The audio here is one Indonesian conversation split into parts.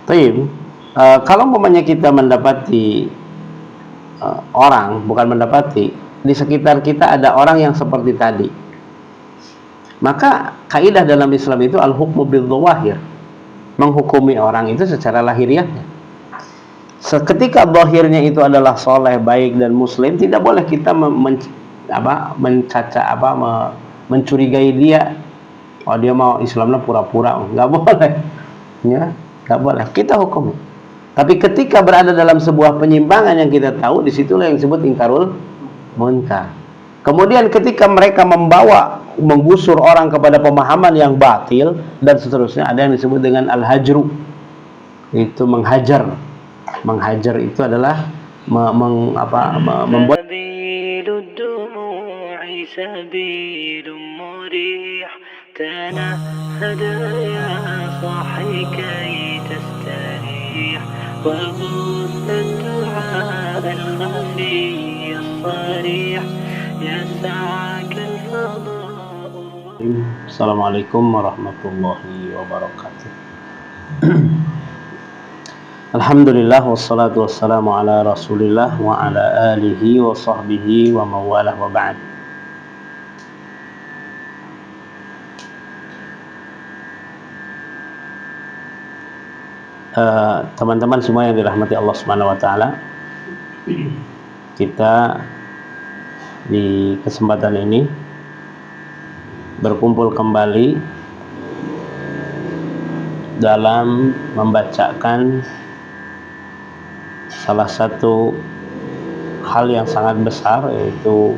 Taib, kalau umpamanya kita mendapati orang, bukan mendapati, di sekitar kita ada orang yang seperti tadi, maka kaidah dalam Islam itu al-hukmu bil dhawahir, menghukumi orang itu secara lahiriahnya. Ketika zahirnya itu adalah soleh, baik dan muslim, tidak boleh kita mencurigai dia. Oh, dia mau Islamnya pura-pura, nggak boleh, ya, nggak boleh. Kita hukum. Tapi ketika berada dalam sebuah penyimpangan yang kita tahu, disitulah yang disebut ingkarul munkar. Kemudian ketika mereka menggusur orang kepada pemahaman yang batil dan seterusnya, ada yang disebut dengan al-hajru, itu menghajar. Menghajar itu adalah membuat Assalamualaikum warahmatullahi wabarakatuh. Alhamdulillah wassalatu wassalamu ala Rasulillah wa ala alihi wa sahbihi wa mawalah wa ba'd. Teman-teman semua yang dirahmati Allah Subhanahu wa taala, kita di kesempatan ini berkumpul kembali dalam membacakan salah satu hal yang sangat besar, yaitu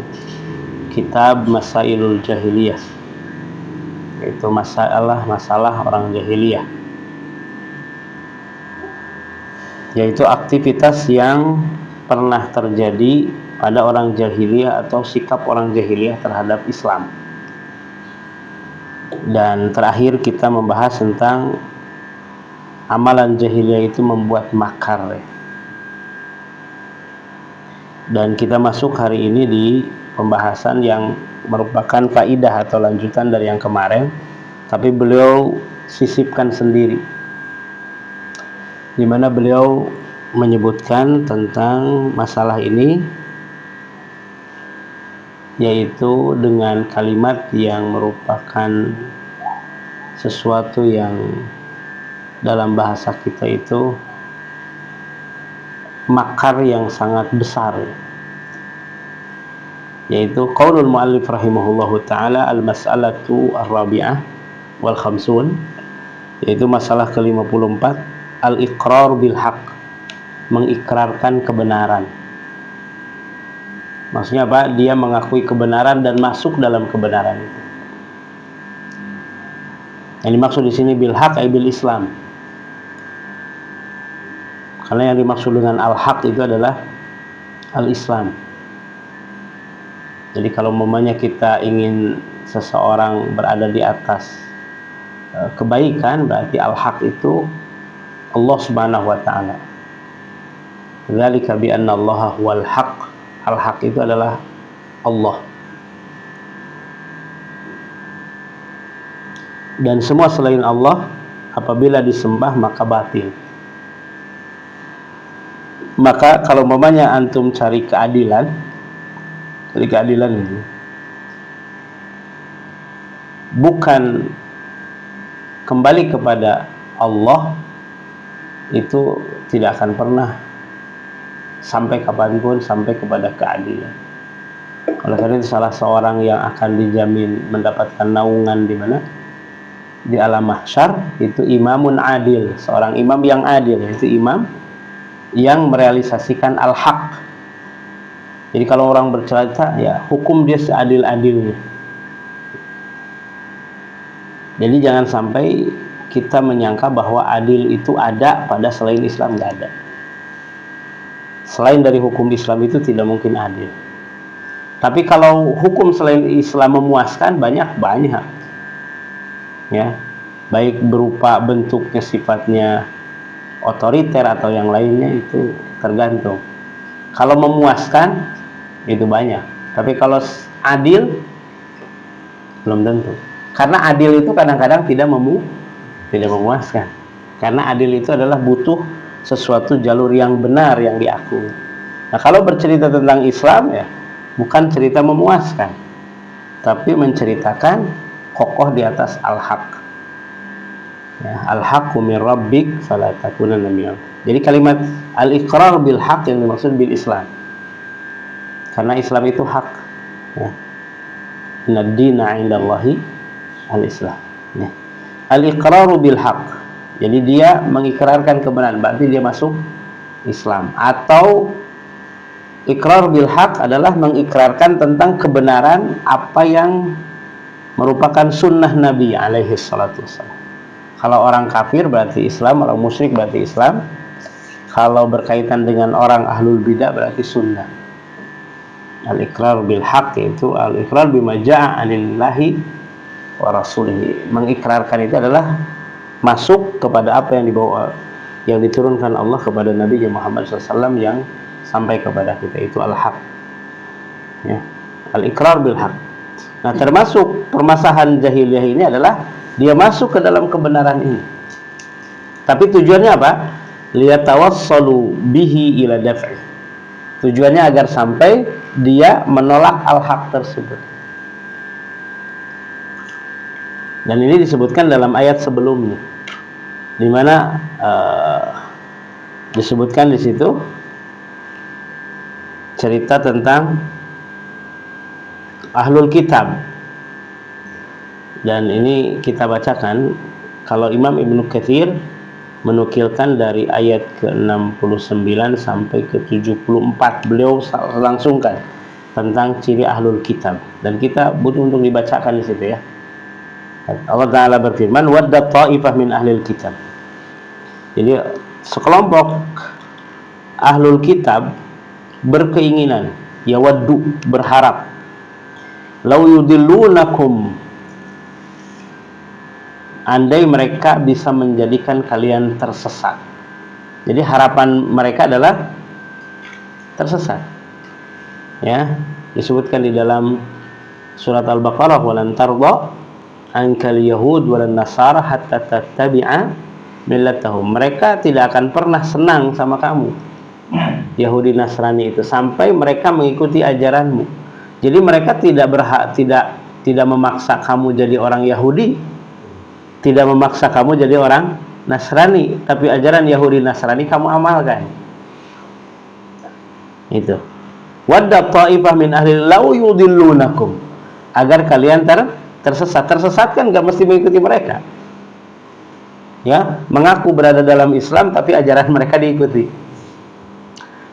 kitab Masailul Jahiliyah, yaitu masalah orang jahiliyah, yaitu aktivitas yang pernah terjadi pada orang jahiliyah atau sikap orang jahiliyah terhadap Islam. Dan terakhir kita membahas tentang amalan jahiliyah itu membuat makar. Dan kita masuk hari ini di pembahasan yang merupakan faidah atau lanjutan dari yang kemarin, tapi beliau sisipkan sendiri, di mana beliau menyebutkan tentang masalah ini, yaitu dengan kalimat yang merupakan sesuatu yang dalam bahasa kita itu makar yang sangat besar, yaitu qaulul muallif rahimahullahu ta'ala al-mas'alatu ar-rabi'ah wal khamsun, yaitu masalah ke-54, al-iqrar bil haq, mengikrarkan kebenaran. Maksudnya apa? Dia mengakui kebenaran dan masuk dalam kebenaran itu. Yang dimaksud di sini bil haq ay bil Islam. Karena yang dimaksud dengan al-haq itu adalah al-Islam. Jadi kalau umpamanya kita ingin seseorang berada di atas kebaikan, berarti al-haq itu Allah Subhanahu wa ta'ala. Dzalika bi anna Allah huwal haq. Al-haq itu adalah Allah. Dan semua selain Allah apabila disembah maka batil. Maka kalau umpamanya antum cari keadilan itu bukan kembali kepada Allah, itu tidak akan pernah sampai kapanpun sampai kepada keadilan. Oleh karena itu salah seorang yang akan dijamin mendapatkan naungan di mana? Di alam mahsyar itu imamun adil, seorang imam yang adil, yaitu imam yang merealisasikan al-haq. Jadi kalau orang bercerita, ya hukum dia seadil-adilnya. Jadi jangan sampai kita menyangka bahwa adil itu ada pada selain Islam, nggak ada. Selain dari hukum Islam itu tidak mungkin adil. Tapi kalau hukum selain Islam memuaskan, banyak. Ya, baik berupa bentuknya sifatnya otoriter atau yang lainnya, itu tergantung. Kalau memuaskan itu banyak, tapi kalau adil belum tentu. Karena adil itu kadang-kadang tidak memuaskan. Karena adil itu adalah butuh sesuatu jalur yang benar yang diakui. Nah, kalau bercerita tentang Islam ya bukan cerita memuaskan, tapi menceritakan kokoh di atas al-haq. Ya, al-haqqu min rabbik fala takunanna minal. Jadi kalimat al-iqrar bil haq yang dimaksud bil Islam. Karena Islam itu hak. Ya. Inad dina 'indallahi al-Islam. Ya. Al-iqraru bil haq. Jadi dia mengikrarkan kebenaran, berarti dia masuk Islam. Atau ikrar bil haq adalah mengikrarkan tentang kebenaran apa yang merupakan sunnah Nabi alaihi salatu wassalam. Kalau orang kafir berarti Islam, orang musyrik berarti Islam. Kalau berkaitan dengan orang ahlul bidah berarti sunnah. Al-iqrar bil haq itu al-iqrar bima ja'a 'anillahi wa rasulihi. Mengikrarkan itu adalah masuk kepada apa yang dibawa, yang diturunkan Allah kepada Nabi Muhammad SAW yang sampai kepada kita, itu al-haq. Ya. Al-iqrar bil haq. Nah, termasuk permasalahan jahiliyah ini adalah dia masuk ke dalam kebenaran ini. Tapi tujuannya apa? Liyatawassalu bihi ila daf'i. Tujuannya agar sampai dia menolak al-haq tersebut. Dan ini disebutkan dalam ayat sebelumnya, di mana disebutkan di situ cerita tentang ahlul kitab. Dan ini kita bacakan, kalau Imam Ibnu Katsir menukilkan dari ayat ke-69 sampai ke-74, beliau langsungkan tentang ciri ahlul kitab, dan kita butuh untuk dibacakan di situ ya. Allah Ta'ala berfirman, wadda ta'ifah min ahlil kitab. Jadi sekelompok ahlul kitab berkeinginan, yawaddu, berharap, lau yudillunakum, andai mereka bisa menjadikan kalian tersesat. Jadi harapan mereka adalah tersesat. Ya, disebutkan di dalam surat Al-Baqarah, walan tardha ankal yahud walan nasara hatta tattabi'a millatahum. Mereka tidak akan pernah senang sama kamu, Yahudi Nasrani itu, sampai mereka mengikuti ajaranmu. Jadi mereka tidak memaksa kamu jadi orang Yahudi, tidak memaksa kamu jadi orang Nasrani, tapi ajaran Yahudi Nasrani kamu amalkan. Itu. Wadda ta'ifah min ahli law yudillunakum, agar kalian tersesat. Tersesat kan gak mesti mengikuti mereka. Ya, mengaku berada dalam Islam tapi ajaran mereka diikuti.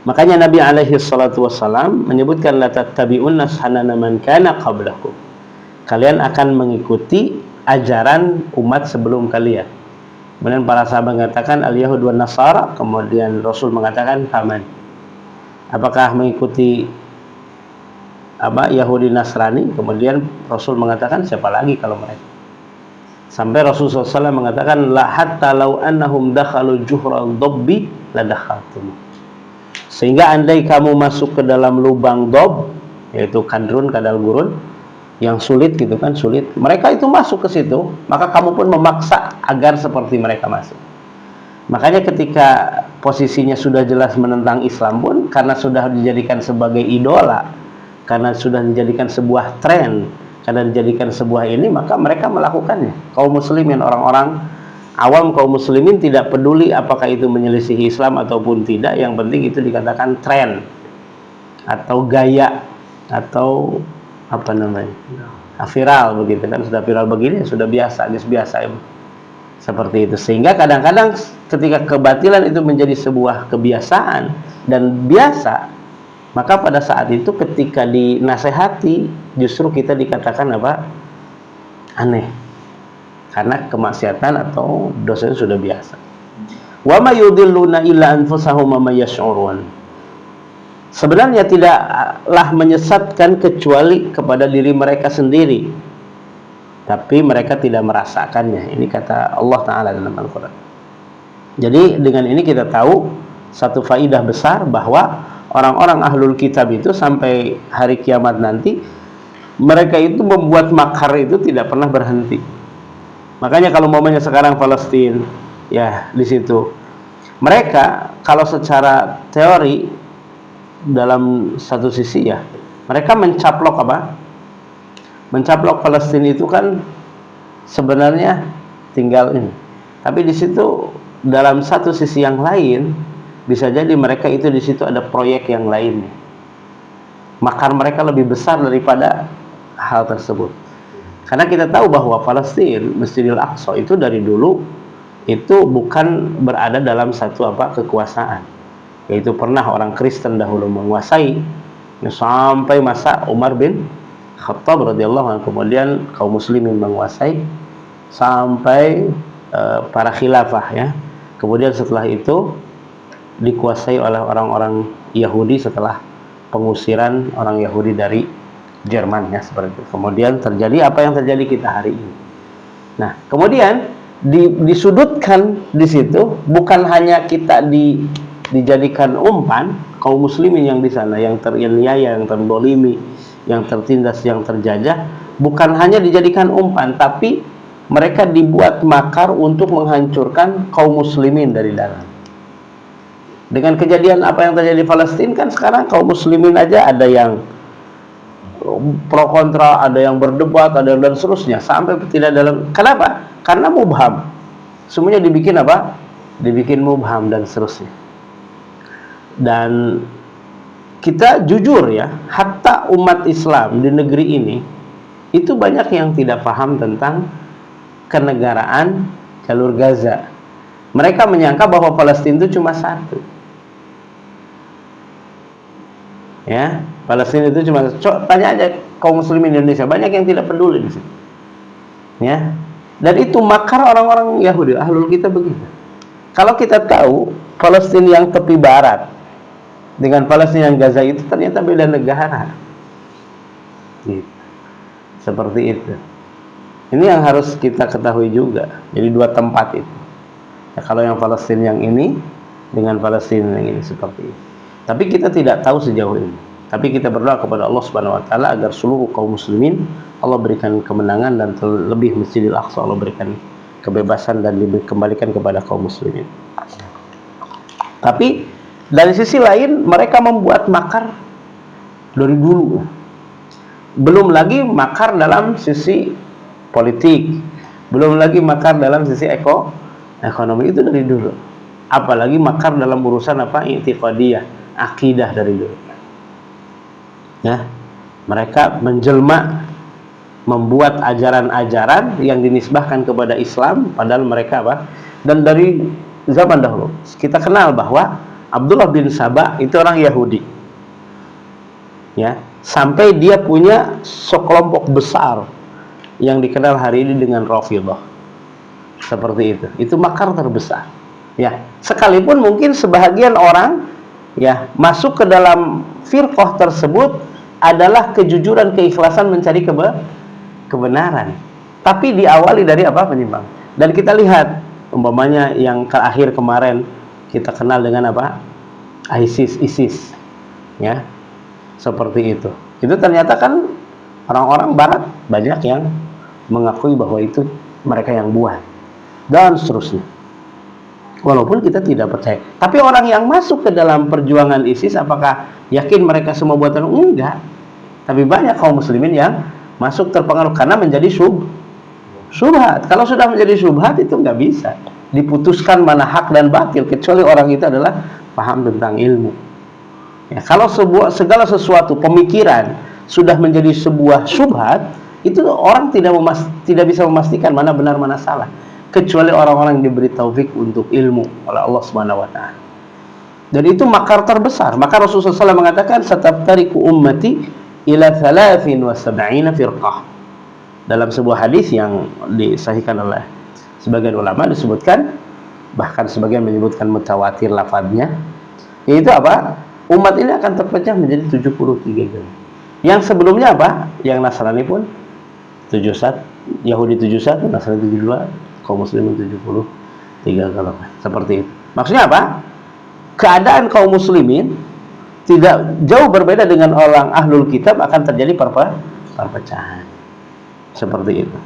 Makanya Nabi alaihi salatu wassalam menyebutkan la tattabi'unna sanana man kana qablakum. Kalian akan mengikuti ajaran umat sebelum kalian. Kemudian para sahabat mengatakan al-yahud wan nasara, kemudian Rasul mengatakan faman. Apakah mengikuti Yahudi Nasrani? Kemudian Rasul mengatakan siapa lagi kalau mereka. Sampai Rasulullah SAW mengatakan la hatta law annahum dakhalu juhral dobbi la dakhaltum. Sehingga andai kamu masuk ke dalam lubang dob, yaitu kadrun, kadal gurun, yang sulit gitu kan, sulit, mereka itu masuk ke situ, maka kamu pun memaksa agar seperti mereka masuk. Makanya ketika posisinya sudah jelas menentang Islam pun, karena sudah dijadikan sebagai idola, karena sudah dijadikan sebuah tren, karena dijadikan sebuah ini, maka mereka melakukannya. Kaum muslimin, orang-orang awam kaum muslimin tidak peduli apakah itu menyelisihi Islam ataupun tidak, yang penting itu dikatakan tren atau gaya atau apa namanya, viral begitu kan. Sudah viral begini sudah biasa ya. Seperti itu. Sehingga kadang-kadang ketika kebatilan itu menjadi sebuah kebiasaan dan biasa, maka pada saat itu ketika dinasehati justru kita dikatakan apa? Aneh. Karena kemaksiatan atau dosanya sudah biasa. Wa may yudilluna illa anfusahum wa may yash'urun. Sebenarnya tidaklah menyesatkan kecuali kepada diri mereka sendiri, tapi mereka tidak merasakannya. Ini kata Allah Ta'ala dalam Al-Quran. Jadi dengan ini kita tahu satu faidah besar, bahwa orang-orang ahlul kitab itu sampai hari kiamat nanti, mereka itu membuat makar itu tidak pernah berhenti. Makanya kalau momennya sekarang Palestina ya di situ. Mereka kalau secara teori dalam satu sisi ya, mereka mencaplok apa? Mencaplok Palestina itu kan sebenarnya tinggal ini. Tapi di situ dalam satu sisi yang lain bisa jadi mereka itu di situ ada proyek yang lain. Makar mereka lebih besar daripada hal tersebut. Karena kita tahu bahwa Palestina, Masjidil Aqsa itu dari dulu itu bukan berada dalam satu kekuasaan. Yaitu pernah orang Kristen dahulu menguasai sampai masa Umar bin Khattab radhiyallahu anhu, kemudian kaum muslimin menguasai sampai para khilafah ya. Kemudian setelah itu dikuasai oleh orang-orang Yahudi setelah pengusiran orang Yahudi dari Jerman ya, seperti itu. Kemudian terjadi apa yang terjadi kita hari ini. Nah, kemudian disudutkan di situ bukan hanya kita dijadikan umpan kaum muslimin yang di sana, yang teraniaya, yang terdolimi, yang tertindas, yang terjajah, bukan hanya dijadikan umpan, tapi mereka dibuat makar untuk menghancurkan kaum muslimin dari dalam. Dengan kejadian apa yang terjadi di Palestina kan sekarang kaum muslimin aja ada yang pro kontra, ada yang berdebat, ada dan seterusnya sampai tidak dalam. Kenapa? Karena mubham. Semuanya dibikin apa? Dibikin mubham dan seterusnya. Dan kita jujur ya, hatta umat Islam di negeri ini itu banyak yang tidak paham tentang kenegaraan jalur Gaza. Mereka menyangka bahwa Palestina itu cuma satu. Ya, Palestina itu cuma, tanya aja kaum muslimin Indonesia, banyak yang tidak peduli di situ. Ya. Dan itu makar orang-orang Yahudi, ahlul kita begitu. Kalau kita tahu Palestina yang tepi barat dengan Palestina yang Gaza itu ternyata beda negara. Gitu. Seperti itu. Ini yang harus kita ketahui juga. Jadi dua tempat itu. Ya, kalau yang Palestina yang ini dengan Palestina yang ini seperti itu. Tapi kita tidak tahu sejauh ini. Tapi kita berdoa kepada Allah Subhanahu wa taala agar seluruh kaum muslimin Allah berikan kemenangan, dan terlebih Masjidil Aqsa Allah berikan kebebasan dan dikembalikan kepada kaum muslimin. Tapi dari sisi lain mereka membuat makar dari dulu. Belum lagi makar dalam sisi politik, belum lagi makar dalam sisi ekonomi, itu dari dulu. Apalagi makar dalam urusan i'tiqadiyah, akidah dari dulu. Ya, mereka menjelma, membuat ajaran-ajaran yang dinisbahkan kepada Islam, padahal mereka dan dari zaman dahulu kita kenal bahwa Abdullah bin Sabah itu orang Yahudi. Ya, sampai dia punya sekelompok besar yang dikenal hari ini dengan Rafidhah. Seperti itu. Itu makar terbesar. Ya, sekalipun mungkin sebahagian orang ya masuk ke dalam firqah tersebut adalah kejujuran, keikhlasan mencari kebenaran, tapi diawali dari penyimpang. Dan kita lihat umpamanya yang terakhir kemarin kita kenal dengan ISIS ya, seperti itu ternyata kan orang-orang barat banyak yang mengakui bahwa itu mereka yang buat dan seterusnya. Walaupun kita tidak percaya. Tapi orang yang masuk ke dalam perjuangan ISIS, apakah yakin mereka semua buatan? Enggak. Tapi banyak kaum muslimin yang masuk terpengaruh karena menjadi syubhat. Kalau sudah menjadi syubhat itu nggak bisa diputuskan mana hak dan batil, kecuali orang itu adalah paham tentang ilmu. Ya, kalau segala sesuatu pemikiran sudah menjadi sebuah syubhat, itu orang tidak bisa memastikan mana benar mana salah, kecuali orang-orang yang diberi taufik untuk ilmu oleh Allah Subhanahu wa taala. Dan itu makar terbesar. Maka Rasulullah SAW mengatakan, "Sataftariqu ummati ila 73 firqah." Dalam sebuah hadis yang disahihkan oleh sebagian ulama disebutkan, bahkan sebagian menyebutkan mutawatir lafadznya, yaitu umat ini akan terpecah menjadi 73 golongan. Yang sebelumnya yang Nasrani pun 71, Yahudi 71, Nasrani 72, kaum muslimin 73 golongan. Seperti itu. Maksudnya keadaan kaum muslimin tidak jauh berbeda dengan orang ahlul kitab, akan terjadi perpecahan. Seperti itu.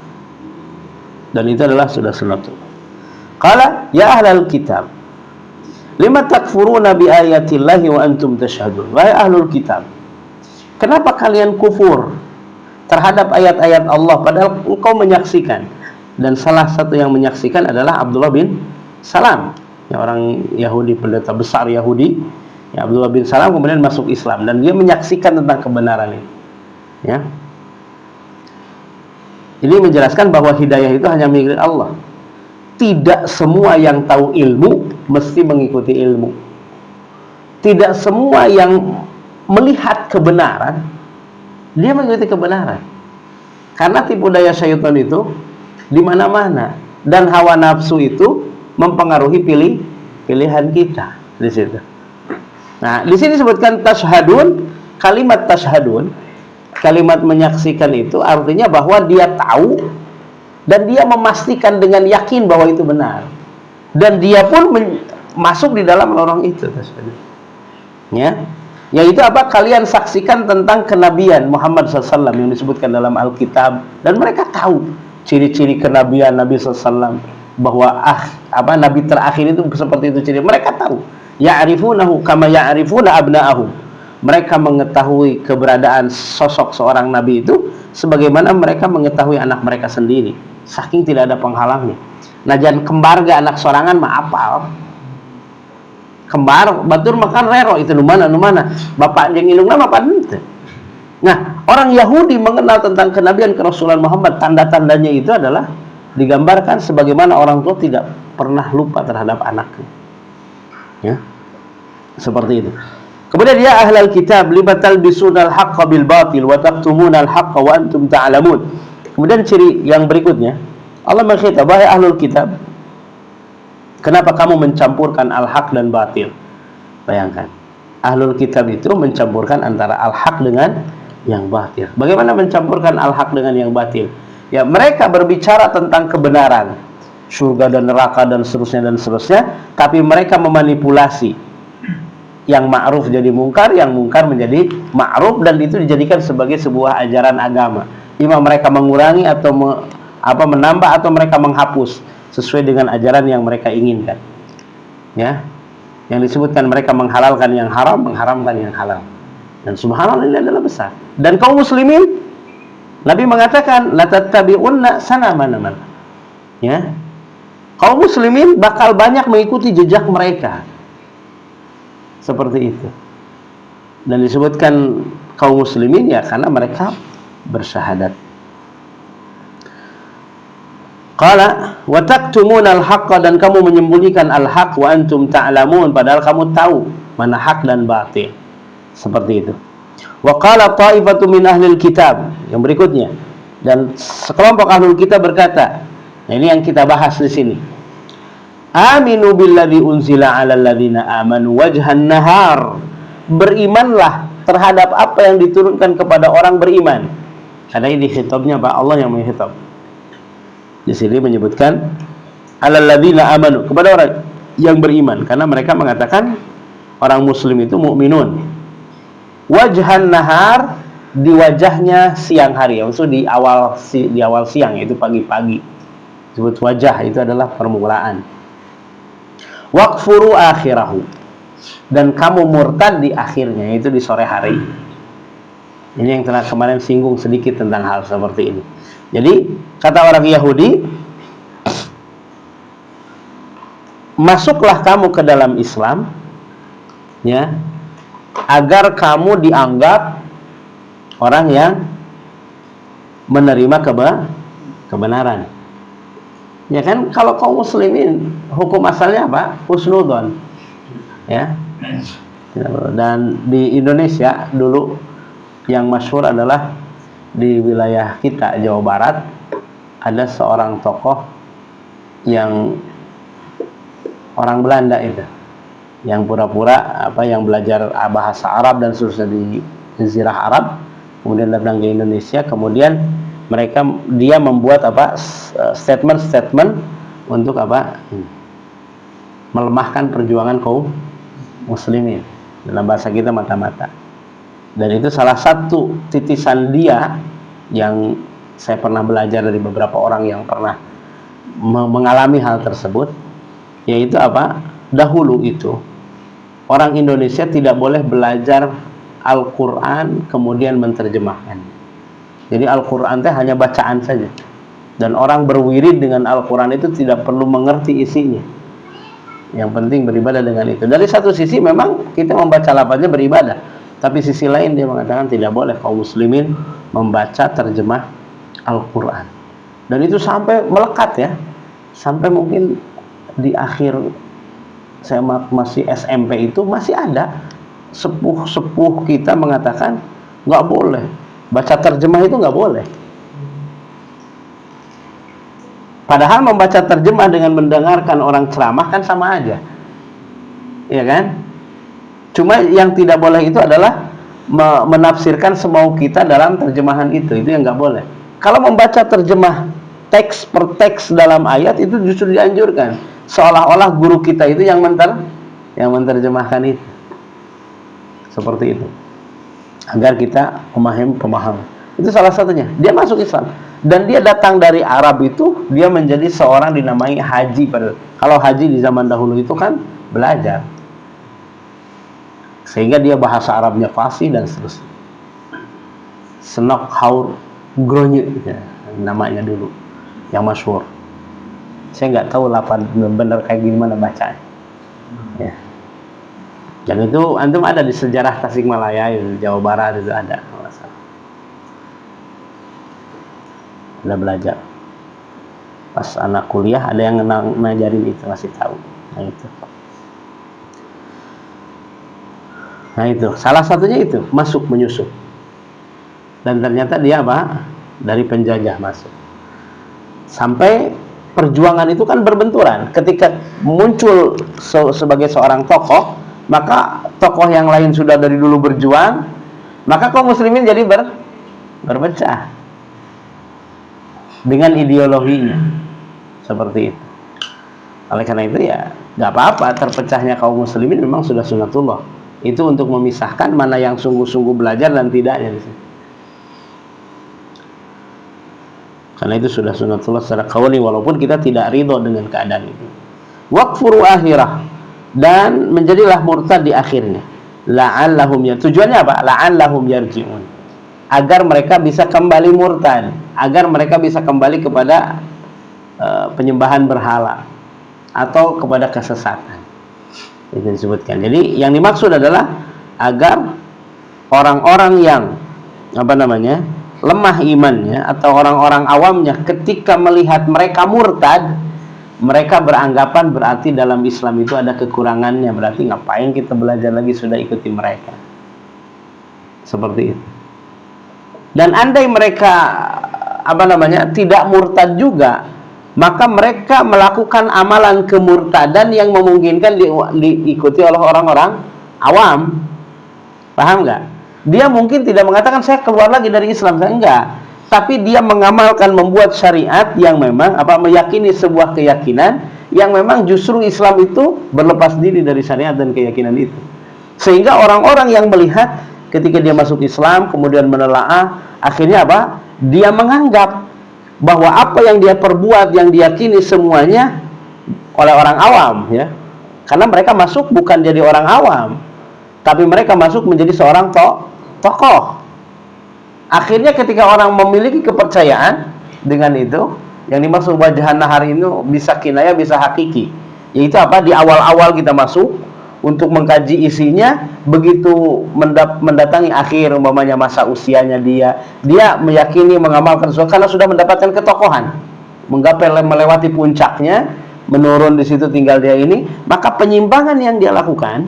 Dan itu adalah sudah sunnatullah. Qala ya ahlal kitab lima takfuruna bi ayatillahi wa antum tashhadun. Wahai ahlul kitab, kenapa kalian kufur terhadap ayat-ayat Allah padahal engkau menyaksikan? Dan salah satu yang menyaksikan adalah Abdullah bin Salam, ya, orang Yahudi, pendeta besar Yahudi, ya, Abdullah bin Salam kemudian masuk Islam dan dia menyaksikan tentang kebenaran ini, ya. Ini menjelaskan bahwa hidayah itu hanya milik Allah. Tidak semua yang tahu ilmu mesti mengikuti ilmu. Tidak semua yang melihat kebenaran dia mengikuti kebenaran. Karena tipu daya syaitan itu di mana-mana dan hawa nafsu itu mempengaruhi pilihan kita di situ. Nah, di sini disebutkan tashhadun, kalimat tashhadun, kalimat menyaksikan itu artinya bahwa dia tahu dan dia memastikan dengan yakin bahwa itu benar. Dan dia pun masuk di dalam lorong itu. Ya, yaitu apa? Kalian saksikan tentang kenabian Muhammad SAW yang disebutkan dalam Alkitab, dan mereka tahu ciri-ciri kenabian Nabi SAW, bahwa Nabi terakhir itu seperti itu ciri. Mereka tahu. Ya'rifunahu kama ya'rifuna abna'ahum. Mereka mengetahui keberadaan sosok seorang nabi itu sebagaimana mereka mengetahui anak mereka sendiri. Saking tidak ada penghalangnya. Nah, jangan kembar gak anak sorangan mah apal. Kembar batur makan rero itu nu mana bapak yang ilungna mah panteu. Nah, orang Yahudi mengenal tentang kenabian kerasulan Muhammad, tanda-tandanya itu adalah digambarkan sebagaimana orang tua tidak pernah lupa terhadap anaknya. Ya. Seperti itu. Kemudian ya ahlal kitab lima talbisunal haqqa bil batil wa taktumunal haqqa wa antum ta'lamun. Kemudian ciri yang berikutnya, Allah mengkhitab, wahai ahlul kitab, kenapa kamu mencampurkan al-haq dan batil? Bayangkan, ahlul kitab itu mencampurkan antara al-haq dengan yang batil. Bagaimana mencampurkan al-haq dengan yang batil? Ya, mereka berbicara tentang kebenaran, surga dan neraka dan seterusnya, tapi mereka memanipulasi yang ma'ruf jadi mungkar, yang mungkar menjadi ma'ruf, dan itu dijadikan sebagai sebuah ajaran agama. Imam mereka mengurangi atau menambah atau mereka menghapus sesuai dengan ajaran yang mereka inginkan. Ya, yang disebutkan mereka menghalalkan yang haram, mengharamkan yang halal. Dan subhanallah, ini adalah besar. Dan kaum muslimin, Nabi mengatakan la tattabi'unna sana man. Ya, kaum muslimin bakal banyak mengikuti jejak mereka. Seperti itu. Dan disebutkan kaum muslimin ya karena mereka bersyahadat. Qala wa taktumunal haqqa, dan kamu menyembunyikan al-haq wa antum ta'lamun, padahal kamu tahu mana hak dan batil. Seperti itu. Wa qala ta'ifatu min ahlil kitab, yang berikutnya, dan sekelompok ahlul kitab berkata, nah ini yang kita bahas di sini. Aminu billadzi unzila 'alal ladzina amanu wajhan nahar. Berimanlah terhadap apa yang diturunkan kepada orang beriman. Karena ini khitabnya Pak Allah yang menghitab. Di sini menyebutkan 'alal ladzina amanu, kepada orang yang beriman, karena mereka mengatakan orang muslim itu mukminun. Wajhan nahar, di wajahnya siang hari, maksud di awal siang, yaitu pagi-pagi. Disebut wajah, itu adalah permulaan. Wakfuru akhirahu, dan kamu murtad di akhirnya, yaitu di sore hari. Ini yang telah kemarin singgung sedikit tentang hal seperti ini. Jadi kata orang Yahudi, masuklah kamu ke dalam Islam, ya, agar kamu dianggap orang yang menerima kebenaran. Ya kan, kalau kaum muslimin hukum asalnya apa? Husnudon. Ya. Dan di Indonesia dulu yang masyhur adalah di wilayah kita Jawa Barat, ada seorang tokoh yang orang Belanda itu, yang pura-pura yang belajar bahasa Arab dan seterusnya di Jazirah Arab, kemudian datang ke Indonesia, kemudian dia membuat statement untuk melemahkan perjuangan kaum muslimin, dalam bahasa kita mata-mata. Dan itu salah satu titisan dia yang saya pernah belajar dari beberapa orang yang pernah mengalami hal tersebut. Yaitu apa? Dahulu itu orang Indonesia tidak boleh belajar Al-Quran kemudian menerjemahkan. Jadi Al-Quran itu hanya bacaan saja. Dan orang berwirid dengan Al-Quran itu tidak perlu mengerti isinya. Yang penting beribadah dengan itu. Dari satu sisi memang kita membaca lafaznya beribadah, tapi sisi lain dia mengatakan tidak boleh kaum muslimin membaca terjemah Al-Quran. Dan itu sampai melekat ya, sampai mungkin di akhir saya masih SMP itu masih ada sepuh-sepuh kita mengatakan nggak boleh baca terjemah, itu nggak boleh. Padahal membaca terjemah dengan mendengarkan orang ceramah kan sama aja, ya kan? Cuma yang tidak boleh itu adalah menafsirkan semau kita dalam terjemahan itu yang nggak boleh. Kalau membaca terjemah teks per teks dalam ayat itu justru dianjurkan, seolah-olah guru kita itu yang menerjemahkan itu, seperti itu, agar kita paham. Itu salah satunya. Dia masuk Islam dan dia datang dari Arab itu, dia menjadi seorang dinamai haji. Kalau haji di zaman dahulu itu kan belajar, sehingga dia bahasa Arabnya fasih dan seterusnya. Senok Haur Gronye ya, namanya dulu yang masyhur. Saya nggak tahu lapan benar kayak gimana bacanya ya. Dan itu antum ada di sejarah Tasikmalaya, Jawa Barat itu ada. Udah belajar. Pas anak kuliah ada yang ngajarin itu, masih tahu. Nah itu salah satunya itu menyusup. Dan ternyata dia apa? Dari penjajah masuk. Sampai perjuangan itu kan berbenturan. Ketika muncul sebagai seorang tokoh, maka tokoh yang lain sudah dari dulu berjuang, maka kaum muslimin jadi berpecah dengan ideologinya seperti itu. Oleh karena itu ya nggak apa-apa terpecahnya kaum muslimin, memang sudah sunatullah. Itu untuk memisahkan mana yang sungguh-sungguh belajar dan tidaknya. Karena itu sudah sunatullah secara qauli, walaupun kita tidak ridho dengan keadaan itu. Waqfuru akhirah, dan menjadilah murtad di akhirnya. La'allahum tujuannya apa? La'allahum yarji'un, agar mereka bisa kembali murtad, agar mereka bisa kembali kepada penyembahan berhala atau kepada kesesatan. Itu disebutkan. Jadi yang dimaksud adalah agar orang-orang yang lemah imannya atau orang-orang awamnya ketika melihat mereka murtad, mereka beranggapan berarti dalam Islam itu ada kekurangannya, berarti ngapain kita belajar lagi, sudah ikuti mereka. Seperti itu. Dan andai mereka tidak murtad juga, maka mereka melakukan amalan kemurtadan yang memungkinkan diikuti oleh orang-orang awam. Paham nggak? Dia mungkin tidak mengatakan saya keluar lagi dari Islam, saya enggak. Tapi dia mengamalkan, membuat syariat yang memang meyakini sebuah keyakinan yang memang justru Islam itu berlepas diri dari syariat dan keyakinan itu. Sehingga orang-orang yang melihat ketika dia masuk Islam kemudian menelaah, akhirnya dia menganggap bahwa apa yang dia perbuat, yang diyakini semuanya oleh orang awam ya. Karena mereka masuk bukan jadi orang awam, tapi mereka masuk menjadi seorang tokoh. Akhirnya ketika orang memiliki kepercayaan dengan itu, yang dimaksud wajahan hari ini bisa kinayah, bisa hakiki. Yaitu di awal-awal kita masuk untuk mengkaji isinya, begitu mendatangi akhir umpamanya masa usianya dia meyakini, mengamalkan sesuatu karena sudah mendapatkan ketokohan, melewati puncaknya, menurun di situ tinggal dia ini, maka penyimpangan yang dia lakukan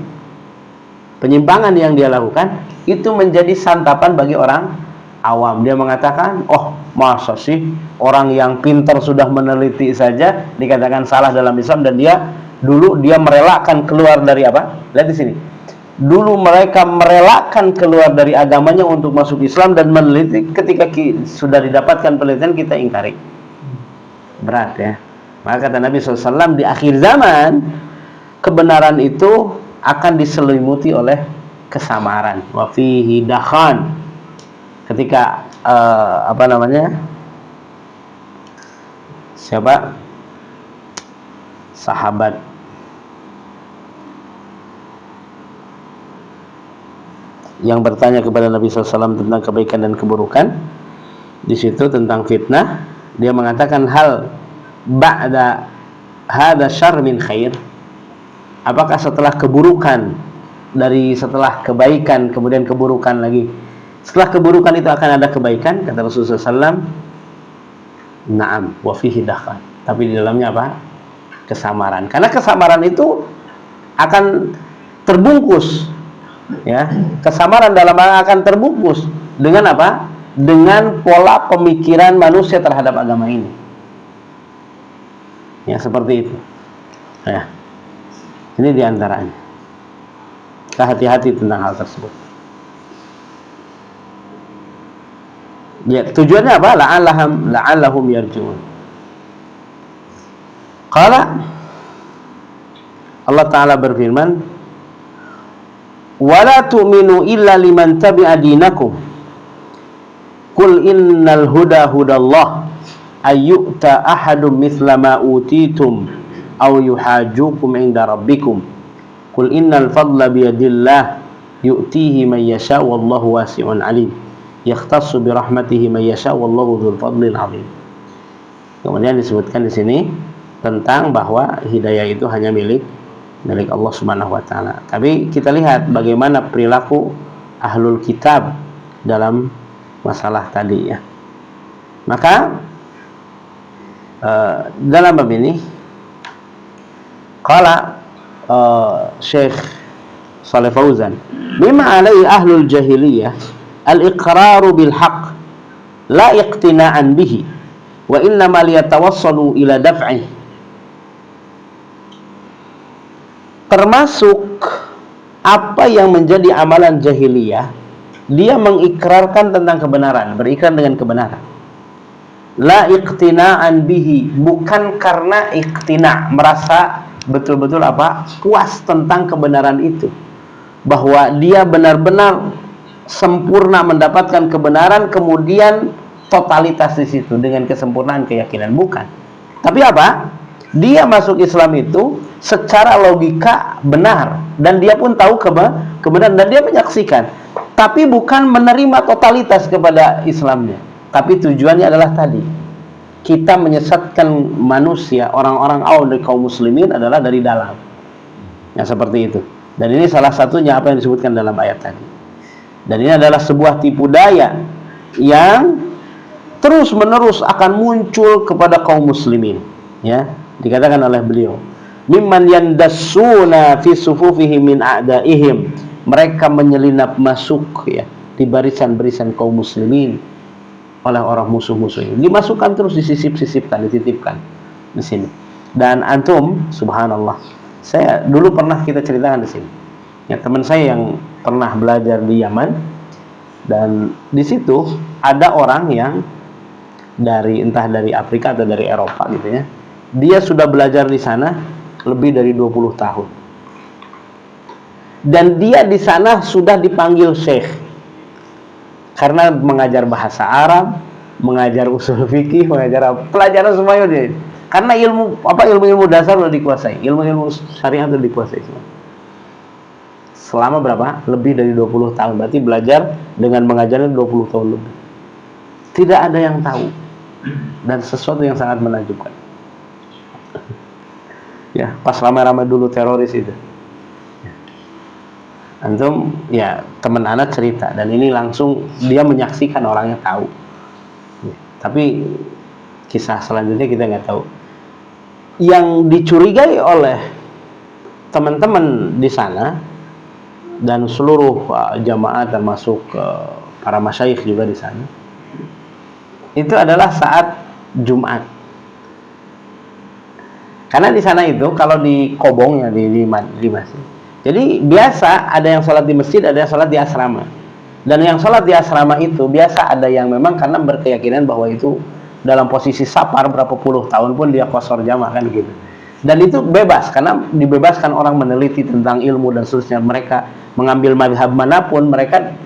itu menjadi santapan bagi orang awam. Dia mengatakan, oh masa sih orang yang pintar sudah meneliti saja dikatakan salah dalam Islam, dan dulu dia merelakan keluar dari lihat di sini. Dulu mereka merelakan keluar dari agamanya untuk masuk Islam dan meneliti. Ketika sudah didapatkan penelitian, kita ingkari. Berat ya. Maka kata Nabi SAW, di akhir zaman kebenaran itu akan diselimuti oleh kesamaran. Wa fihi dakhan. Ketika siapa sahabat yang bertanya kepada Nabi SAW tentang kebaikan dan keburukan. Di situ tentang fitnah, dia mengatakan hal ba'da hada syarr min khair, apakah setelah keburukan, dari setelah kebaikan kemudian keburukan lagi, setelah keburukan itu akan ada kebaikan? Kata Rasulullah SAW, na'am wa fihi dakhan, tapi di dalamnya apa? Kesamaran. Karena kesamaran itu akan terbungkus, ya, kesamaran dalam akan terbungkus dengan apa? Dengan pola pemikiran manusia terhadap agama ini, ya, seperti itu, ya. Ini diantaranya. Hati-hati tentang hal tersebut. Ya, tujuannya apa? La'allahum yarji'un. Qala, Allah Ta'ala berfirman, wala tu'minu illa liman tabi'a dinakum qul innal huda hudallah ayyu'ta ahadum mithla ma utitum aw yuhajukum inda rabbikum qul innal fadla biyadillah yu'tihi man yasha wallahu wasi'un alim yakhtassu bi rahmatihi man yasha wallahu dzul fadlil azim. Kemudian disebutkan di sini tentang bahwa hidayah itu hanya milik Allah Subhanahu wa taala. Tapi kita lihat bagaimana perilaku ahlul kitab dalam masalah tadi, ya. Maka dalam bab ini qala Syekh Shalih Fauzan, mimma alaihi ahlul jahiliyah al-iqraru bil haqq la iqtina'an bihi wa innama liyatawassalu ila daf'ih. Termasuk apa yang menjadi amalan jahiliyah, dia mengikrarkan tentang kebenaran, berikrar dengan kebenaran. La iqtina'an bihi, bukan karena iqtina', merasa betul-betul apa? Puas tentang kebenaran itu, bahwa dia benar-benar sempurna mendapatkan kebenaran, kemudian totalitas di situ dengan kesempurnaan keyakinan, bukan. Tapi apa? Dia masuk Islam itu secara logika benar, dan dia pun tahu kebenaran, dan dia menyaksikan, tapi bukan menerima totalitas kepada Islamnya. Tapi tujuannya adalah tadi, kita menyesatkan manusia, orang-orang awam dari kaum muslimin adalah dari dalam, ya, seperti itu. Dan ini salah satunya apa yang disebutkan dalam ayat tadi. Dan ini adalah sebuah tipu daya yang terus menerus akan muncul kepada kaum muslimin, ya. Dikatakan oleh beliau, mimman yandassuna fi sufufihim min a'daihim, mereka menyelinap masuk, ya, di barisan-barisan kaum muslimin oleh orang musuh-musuh ini, dimasukkan terus, disisip-sisipkan, dititipkan di sini. Dan antum, subhanallah, saya dulu pernah kita ceritakan di sini, ya, teman saya yang pernah belajar di Yaman, dan di situ ada orang yang dari entah dari Afrika atau dari Eropa gitu, ya. Dia sudah belajar di sana lebih dari 20 tahun. Dan dia di sana sudah dipanggil syekh karena mengajar bahasa Arab, mengajar usul fikih, mengajar pelajaran semuanya dia. Karena ilmu dasar sudah dikuasai, ilmu syariat sudah dikuasai semua. Selama berapa? Lebih dari 20 tahun. Berarti belajar dengan mengajarnya 20 tahun lebih. Tidak ada yang tahu, dan sesuatu yang sangat menakjubkan. Ya, pas ramai-ramai dulu teroris itu, antum, ya, teman anak cerita, dan ini langsung dia menyaksikan, orangnya tahu, ya. Tapi kisah selanjutnya kita nggak tahu. Yang dicurigai oleh teman-teman di sana dan seluruh jamaah, termasuk para masyayikh juga di sana, itu adalah saat Jumat. Karena di sana itu kalau di Kobong, ya, di masjid. Jadi biasa ada yang sholat di masjid, ada yang sholat di asrama. Dan yang sholat di asrama itu biasa ada yang memang karena berkeyakinan bahwa itu dalam posisi safar berapa puluh tahun pun dia qashar jamaah, kan gitu. Dan itu bebas, karena dibebaskan orang meneliti tentang ilmu dan seterusnya. Mereka mengambil mazhab manapun, mereka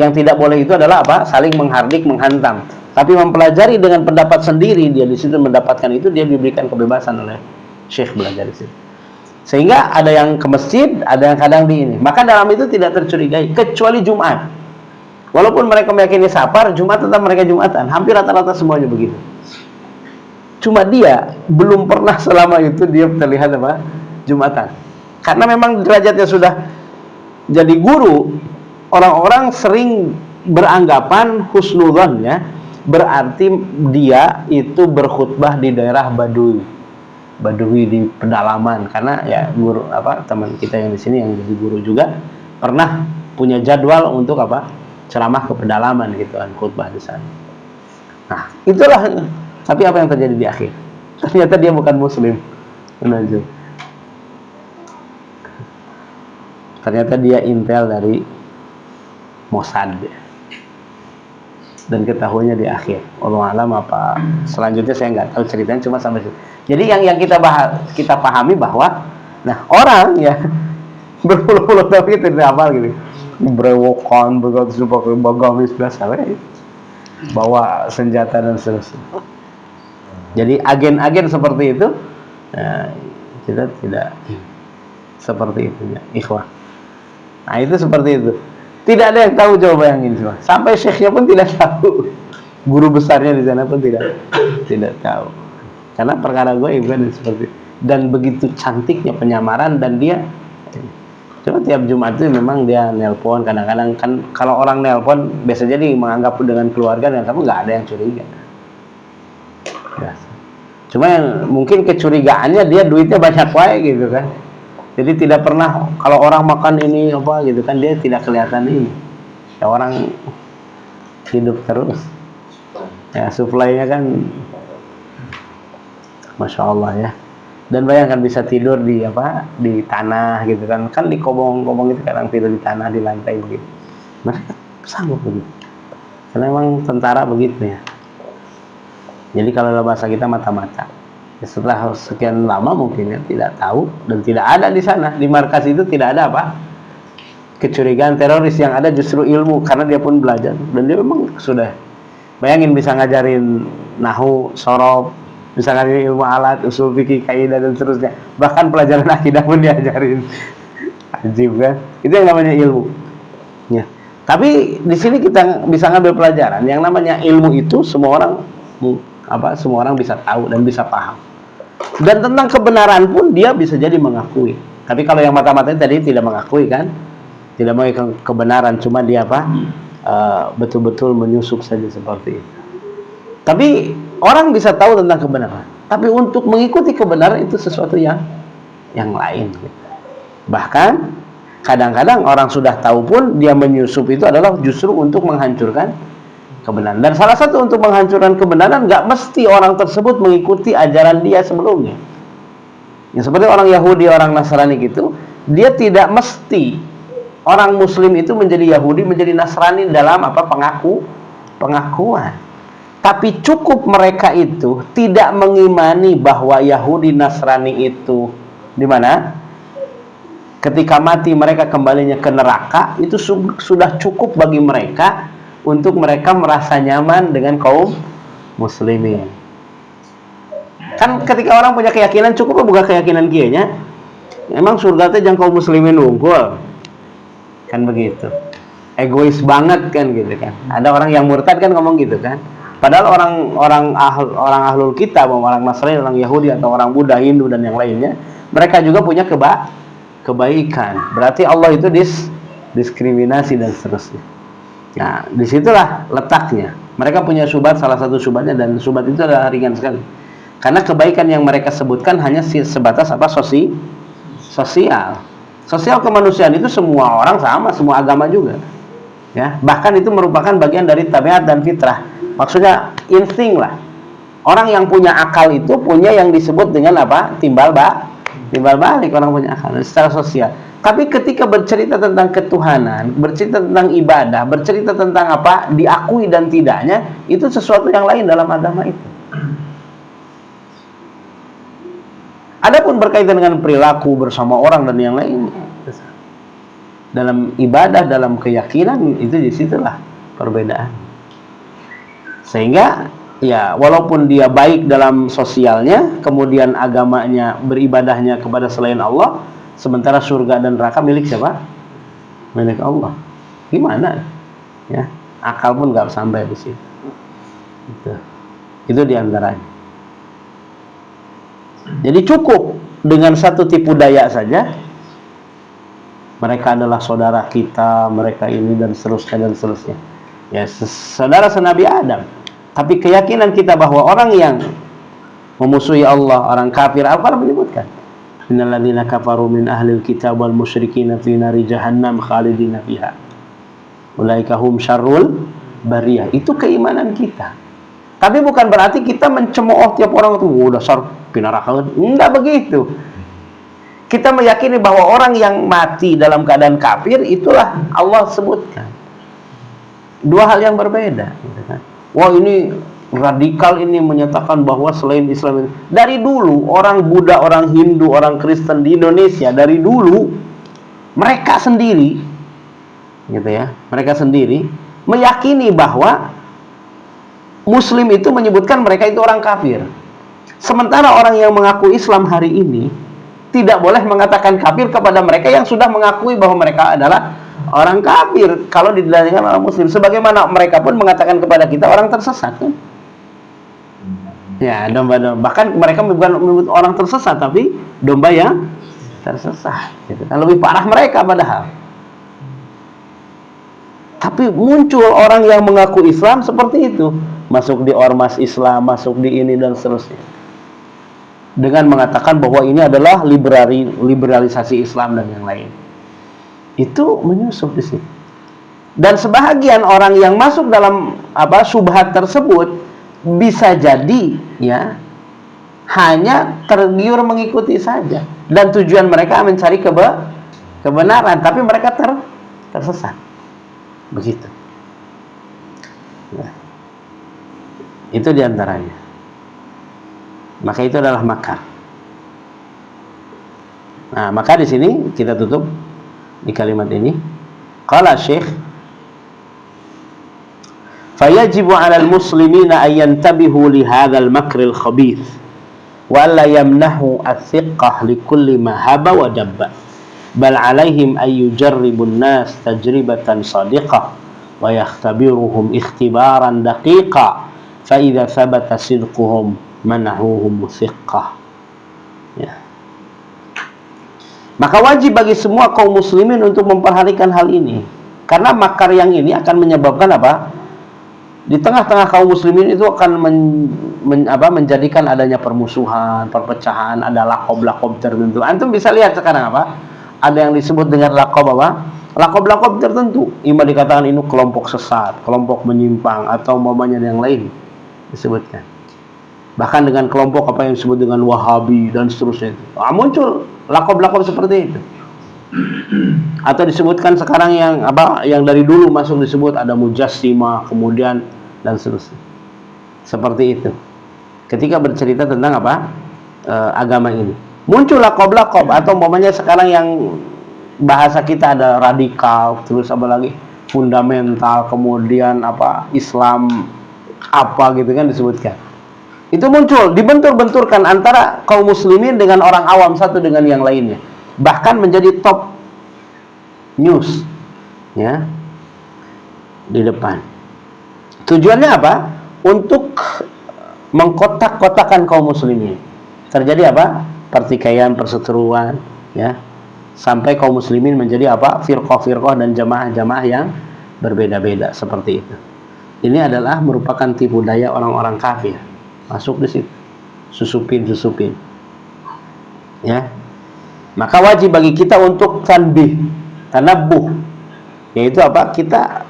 yang tidak boleh itu adalah apa? Saling menghardik, menghantam. Tapi mempelajari dengan pendapat sendiri, dia di situ mendapatkan itu, dia diberikan kebebasan oleh syekh belajar di situ. Sehingga ada yang ke masjid, ada yang kadang di ini. Maka dalam itu tidak tercurigai, kecuali Jumat. Walaupun mereka meyakini safar, Jumat tetap mereka Jumatan. Hampir rata-rata semuanya begitu. Cuma dia belum pernah selama itu dia terlihat apa? Jumatan. Karena memang derajatnya sudah jadi guru, orang-orang sering beranggapan husnudzon ya, berarti dia itu berkhutbah di daerah Badui di pedalaman, karena ya guru apa teman kita yang di sini yang jadi guru juga pernah punya jadwal untuk apa ceramah ke pedalaman gitu kan, khutbah di sana. Nah itulah, tapi apa yang terjadi di akhir? Ternyata dia bukan muslim. Ternyata dia intel dari Mossad dan ketahuinya di akhir. Allah alam apa selanjutnya saya nggak tahu ceritanya, cuma sampai situ. Jadi yang kita pahami bahwa nah orang ya berpuluh-puluh tahun kita tidak hafal gitu, berewokan begitu pakai bagamis biasa, bawa senjata dan seterusnya. Jadi agen-agen seperti itu, nah, kita tidak seperti itu ya, ikhwah. Nah itu seperti itu. Tidak ada yang tahu, coba bayangin semua. Sampai syekhnya pun tidak tahu. Guru besarnya di sana pun tidak tahu. Karena perkara gue bukan seperti itu. Dan begitu cantiknya penyamaran, dan dia coba tiap Jumat itu memang dia nelpon. Kadang-kadang kan kalau orang nelpon biasa jadi menganggap dengan keluarga, dan kamu nggak ada yang curiga. Ya. Cuma yang mungkin kecurigaannya dia duitnya banyak wae gitu kan. Jadi tidak pernah kalau orang makan ini apa gitu kan, dia tidak kelihatan ini. Ya orang hidup terus. Ya supply-nya kan Masya Allah ya. Dan bayangkan bisa tidur di apa di tanah gitu kan. Kan di kobong-kobong itu kadang tidur di tanah, di lantai begitu. Mereka sanggup begitu. Karena memang tentara begitu ya. Jadi kalau bahasa kita mata-mata. Ya, setelah sekian lama mungkin ya tidak tahu dan tidak ada di sana, di markas itu tidak ada apa kecurigaan teroris, yang ada justru ilmu, karena dia pun belajar dan dia memang sudah bayangin bisa ngajarin nahu, sorof, bisa ngajarin ilmu alat, usul fikih, kaidah dan seterusnya, bahkan pelajaran akidah pun diajarin. Ajib kan, itu yang namanya ilmu ya. Tapi di sini kita bisa ngambil pelajaran yang namanya ilmu itu semua orang bisa tahu dan bisa paham. Dan tentang kebenaran pun dia bisa jadi mengakui. Tapi kalau yang mata-matanya tadi tidak mengakui kan, tidak mengakui kebenaran, cuma dia betul-betul menyusup saja seperti itu. Tapi orang bisa tahu tentang kebenaran, tapi untuk mengikuti kebenaran itu sesuatu yang lain. Bahkan kadang-kadang orang sudah tahu pun dia menyusup itu adalah justru untuk menghancurkan kebenaran. Dan salah satu untuk menghancurkan kebenaran, nggak mesti orang tersebut mengikuti ajaran dia sebelumnya. Ya, seperti orang Yahudi, orang Nasrani gitu, dia tidak mesti orang Muslim itu menjadi Yahudi, menjadi Nasrani dalam pengakuan. Tapi cukup mereka itu tidak mengimani bahwa Yahudi Nasrani itu di mana? Ketika mati mereka kembalinya ke neraka, itu sudah cukup bagi mereka untuk mereka merasa nyaman dengan kaum muslimin. Kan ketika orang punya keyakinan, cukup bukan keyakinan kianya, emang surga teh jangan kaum muslimin unggul, kan begitu. Egois banget kan gitu kan. Ada orang yang murtad kan ngomong gitu kan. Padahal orang ahlul kitab, orang Nasrani, orang Yahudi atau orang Buddha, Hindu dan yang lainnya, mereka juga punya kebaikan. Berarti Allah itu diskriminasi dan seterusnya. Nah, disitulah letaknya. Mereka punya syubhat, salah satu syubhatnya, dan syubhat itu adalah ringan sekali. Karena kebaikan yang mereka sebutkan hanya sebatas sosial. Sosial kemanusiaan itu semua orang sama, semua agama juga. Ya, bahkan itu merupakan bagian dari tabiat dan fitrah. Maksudnya insting lah. Orang yang punya akal itu punya yang disebut dengan apa? Timbal balik, orang punya akal secara sosial. Tapi ketika bercerita tentang ketuhanan, bercerita tentang ibadah, bercerita tentang apa diakui dan tidaknya, itu sesuatu yang lain dalam agama itu. Adapun berkaitan dengan perilaku bersama orang dan yang lainnya, dalam ibadah, dalam keyakinan, itu disitulah perbedaan. Sehingga ya walaupun dia baik dalam sosialnya, kemudian agamanya, beribadahnya kepada selain Allah, sementara surga dan neraka milik siapa? Milik Allah. Gimana? Ya, akal pun nggak sampai di situ. Itu diantaranya. Jadi cukup dengan satu tipu daya saja, mereka adalah saudara kita, mereka ini dan seterusnya dan seterusnya. Ya, saudara senabi Adam. Tapi keyakinan kita bahwa orang yang memusuhi Allah, orang kafir, Al-Quran menyebutkan, innal ladzina kafaru min ahlil kitab wal musyrikin fi nari jahannam khalidina fiha. Ulaika hum syarrul bariyah. Itu keimanan kita. Tapi bukan berarti kita mencemooh tiap orang itu, dasar pinaraka. Enggak begitu. Kita meyakini bahwa orang yang mati dalam keadaan kafir, itulah Allah sebutkan. Dua hal yang berbeda. Wah, ini radikal, ini menyatakan bahwa selain Islam. Dari dulu, orang Buddha, orang Hindu, orang Kristen di Indonesia, dari dulu, mereka sendiri, gitu ya, mereka sendiri, meyakini bahwa Muslim itu menyebutkan mereka itu orang kafir. Sementara orang yang mengaku Islam hari ini tidak boleh mengatakan kafir kepada mereka yang sudah mengakui bahwa mereka adalah orang kafir kalau didalilkan orang Muslim. Sebagaimana mereka pun mengatakan kepada kita orang tersesat, kan? Ya, domba-domba. Bahkan mereka bukan menyebut orang tersesat, tapi domba yang tersesat. Gitu. Lebih parah mereka padahal. Tapi muncul orang yang mengaku Islam seperti itu, masuk di ormas Islam, masuk di ini dan seterusnya, dengan mengatakan bahwa ini adalah liberalisasi Islam dan yang lain. Itu menyusup di situ. Dan sebahagian orang yang masuk dalam syubhat tersebut bisa jadi ya hanya tergiur mengikuti saja, dan tujuan mereka mencari kebenaran, tapi mereka tersesat. Begitu. Ya. Itu diantaranya. Maka itu adalah makar. Nah, maka di sini kita tutup di kalimat ini. Qala Syekh, fayajibu 'alal muslimina an yantabihu li hadzal makril khabith wa la yamnahu athiqah li kulli ma haba wa dabba, bal 'alaihim ay yujarribun nas tajribatan sadiqah wa yakhtabiruhum ikhtibaran daqiqa fa idza thabata sidquhum manahuhum thiqah. Ya. Maka wajib bagi semua kaum muslimin untuk memperhatikan hal ini, karena makar yang ini akan menyebabkan apa? Di tengah-tengah kaum muslimin itu akan menjadikan adanya permusuhan, perpecahan, ada lakob-lakob tertentu. Antum bisa lihat sekarang apa? Ada yang disebut dengan lakob apa? Lakob-lakob tertentu. Ima dikatakan ini kelompok sesat, kelompok menyimpang, atau umpamanya yang lain disebutkan. Bahkan dengan kelompok apa yang disebut dengan Wahabi dan seterusnya itu. Muncul lakob-lakob seperti itu. Atau disebutkan sekarang yang yang dari dulu masuk disebut ada Mujassimah, kemudian dan seterusnya. Seperti itu. Ketika bercerita tentang agama ini, muncul lakob-lakob, atau umpamanya sekarang yang bahasa kita ada radikal, terus lagi fundamental, kemudian Islam gitu kan disebutkan. Itu muncul, dibentur-benturkan antara kaum muslimin dengan orang awam satu dengan yang lainnya. Bahkan menjadi top news ya di depan. Tujuannya apa? Untuk mengkotak-kotakan kaum muslimin. Terjadi pertikaian, perseteruan ya. Sampai kaum muslimin menjadi firqah-firqah dan jamaah-jamaah yang berbeda-beda seperti itu. Ini adalah merupakan tipu daya orang-orang kafir. Masuk di situ, susupin ya. Maka wajib bagi kita untuk tanabuh, yaitu kita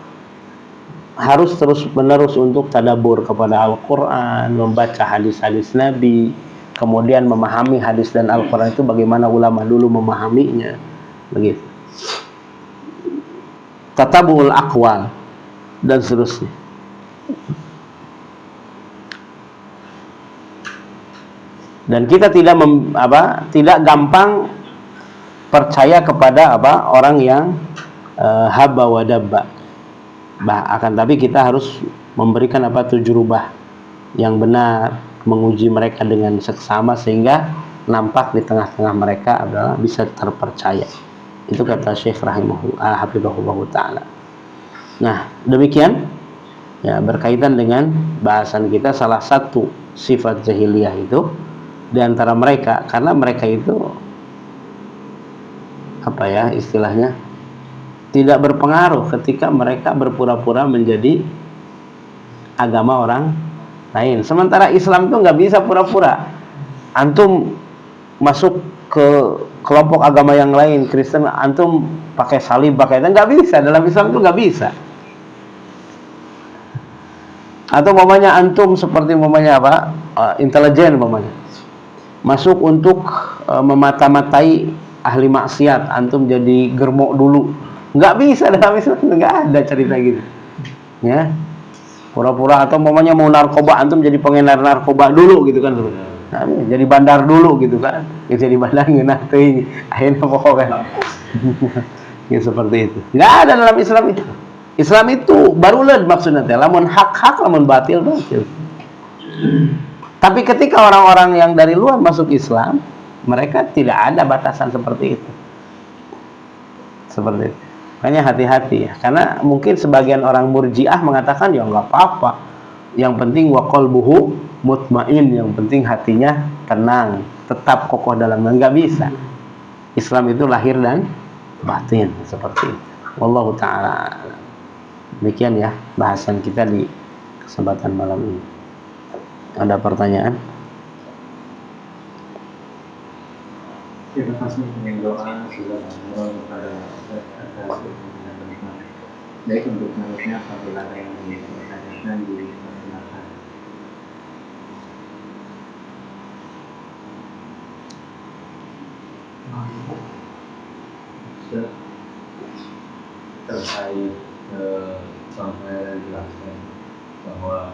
harus terus menerus untuk tadabbur kepada Al-Quran, membaca hadis-hadis Nabi, kemudian memahami hadis dan Al-Quran itu bagaimana ulama dulu memahaminya, begitu. Tatabul aqwal dan seterusnya. Dan kita tidak gampang percaya kepada orang yang haba wa dabba. Akan tapi kita harus memberikan tujrubah yang benar, menguji mereka dengan seksama sehingga nampak di tengah-tengah mereka adalah bisa terpercaya. Itu kata Syekh hafizahullah taala. Nah, demikian ya, berkaitan dengan bahasan kita, salah satu sifat jahiliyah itu di antara mereka, karena mereka itu apa ya istilahnya, tidak berpengaruh ketika mereka berpura-pura menjadi agama orang lain. Sementara Islam itu nggak bisa pura-pura. Antum masuk ke kelompok agama yang lain, Kristen, antum pakai salib, pakai itu nggak bisa. Dalam Islam itu nggak bisa. Atau mamanya antum seperti mamanya apa, intelijen mamanya, masuk untuk memata-matai ahli maksiat, antum jadi germok dulu, nggak bisa. Dalam Islam nggak ada cerita gitu, ya. Pura-pura atau mamanya mau narkoba, antum jadi pengedar narkoba dulu gitu kan, nah, jadi bandar dulu gitu kan, jadi bandar ngenati akhirnya pokoknya ya seperti itu. Nggak ada dalam Islam itu. Islam itu barulah maksudnya lamun hak-hak, lamun batil. Tapi ketika orang-orang yang dari luar masuk Islam, mereka tidak ada batasan seperti itu. Seperti itu. Makanya hati-hati ya. Karena mungkin sebagian orang Murji'ah mengatakan ya nggak apa-apa. Yang penting wa qalbuhu mutmain, yang penting hatinya tenang, tetap kokoh dalam. Nggak bisa. Islam itu lahir dan batin seperti itu. Wallahu taala. Demikian ya bahasan kita di kesempatan malam ini. Ada pertanyaan? Terima kasih dengan doa juga kepada penikmat. Baik, untuk menurutnya apabila ada yang ditanyakan dipersilakan. Terkait sampai dijelaskan bahwa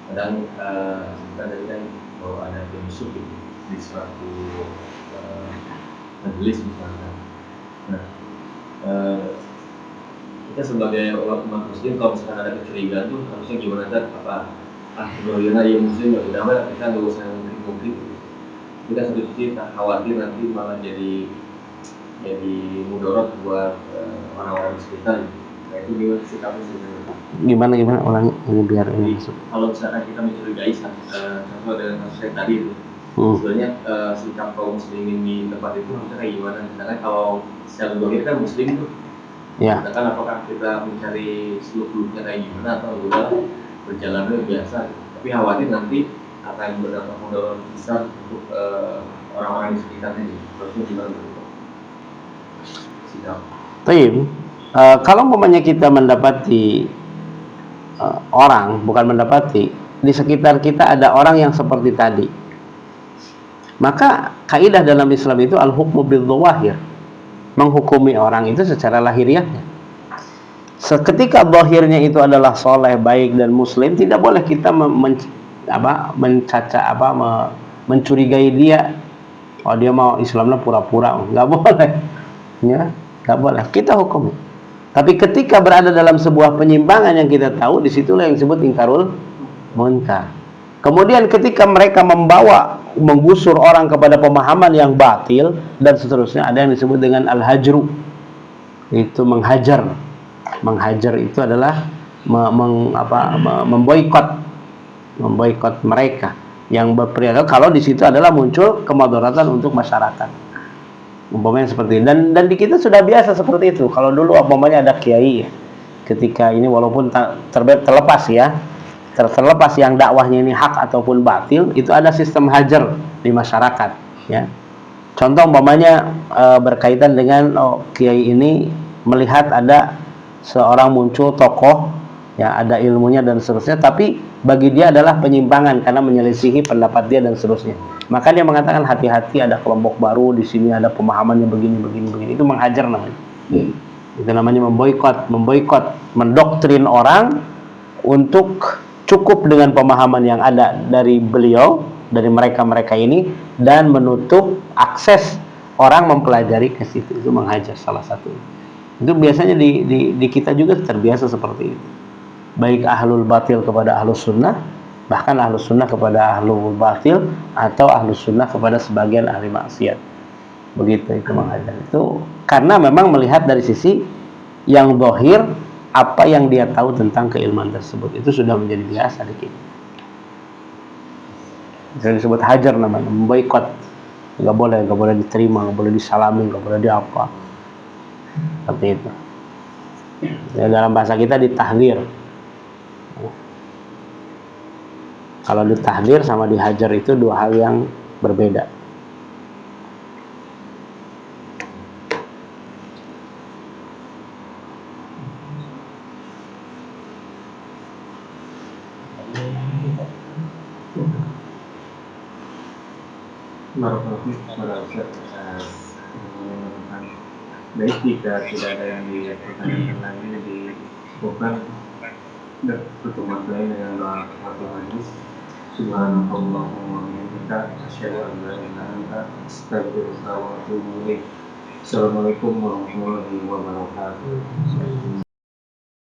kadang kita dari kan bahwa ada penyusup di suatu majelis misalkan. Nah, kita sebagai umat muslim kalau misalkan ada kecurigaan tuh harusnya gimana kan? Apa bagaimana ya muslim ya udah kita nggak usah mungkin kita satu sisi tak khawatir nanti malah jadi mudarat buat orang-orang di sekitar. Nah, itu gimana sikapnya sebenarnya? Gimana orang ini biar ini masuk. Kalau misalkan kita mencurigai contoh dengan kasus yang tadi itu, sebenarnya sikap kaum muslimin di tempat itu harusnya kayak gimana? Misalkan kalau secara dohir kan muslim tuh, ya. Misalkan apakah kita mencari seluk-beluknya kayak gimana atau udah berjalannya biasa? Tapi khawatir nanti akan berdampak mudarat besar untuk orang-orang di sekitarnya. Harusnya gimana? Sikap. Baik. Kalau umpamanya kita mendapati orang, bukan mendapati, di sekitar kita ada orang yang seperti tadi, maka kaidah dalam Islam itu al-hukmu bil-dhawahir, menghukumi orang itu secara lahiriahnya. Ketika zahirnya itu adalah soleh, baik dan muslim, tidak boleh kita mencurigai dia. Oh, dia mau Islamnya pura-pura, nggak boleh, ya, nggak boleh. Kita hukum. Tapi ketika berada dalam sebuah penyimpangan yang kita tahu, disitulah yang disebut ingkarul munkar. Kemudian ketika mereka menggusur orang kepada pemahaman yang batil dan seterusnya, ada yang disebut dengan al-hajru, itu menghajar. Menghajar itu adalah memboikot mereka yang berperilaku kalau di situ adalah muncul kemudaratan untuk masyarakat. Umpamanya seperti ini. Dan di kita sudah biasa seperti itu. Kalau dulu umpamanya ada kiai, ketika ini walaupun terlepas ya, terlepas yang dakwahnya ini hak ataupun batil, itu ada sistem hajar di masyarakat, ya. Contoh umpamanya berkaitan dengan kiai ini melihat ada seorang muncul tokoh, ya, ada ilmunya dan seterusnya, tapi bagi dia adalah penyimpangan karena menyelisihi pendapat dia dan seterusnya. Maka dia mengatakan hati-hati, ada kelompok baru di sini, ada pemahamannya begini. Itu menghajar namanya. Itu namanya memboikot, mendoktrin orang untuk cukup dengan pemahaman yang ada dari beliau, dari mereka ini, dan menutup akses orang mempelajari ke situ. Itu menghajar salah satu. Itu biasanya di kita juga terbiasa seperti itu. Baik ahlul batil kepada ahlus sunnah, bahkan ahlus sunnah kepada ahlul batil, atau ahlus sunnah kepada sebagian ahli maksiat. Begitu itu Mang Hajar. Itu karena memang melihat dari sisi yang zahir, apa yang dia tahu tentang keilmuan tersebut itu sudah menjadi biasa di kita. Bisa disebut hajar namanya, memboikot. Nggak boleh diterima, nggak boleh disalami, nggak boleh diapa. Seperti itu. Ya, dalam bahasa kita ditahdir. Kalau ditahdir sama dihajar itu dua hal yang berbeda. Baik, jika tidak ada yang dipertanyakan lagi, dicukupkan pertemuan saya dengan doa satu hadis. Subhanallahumma wa bihamdika asyhadu an la ilaha illa anta astaghfiruka wa atubu ilaik. Assalamualaikum warahmatullahi wabarakatuh.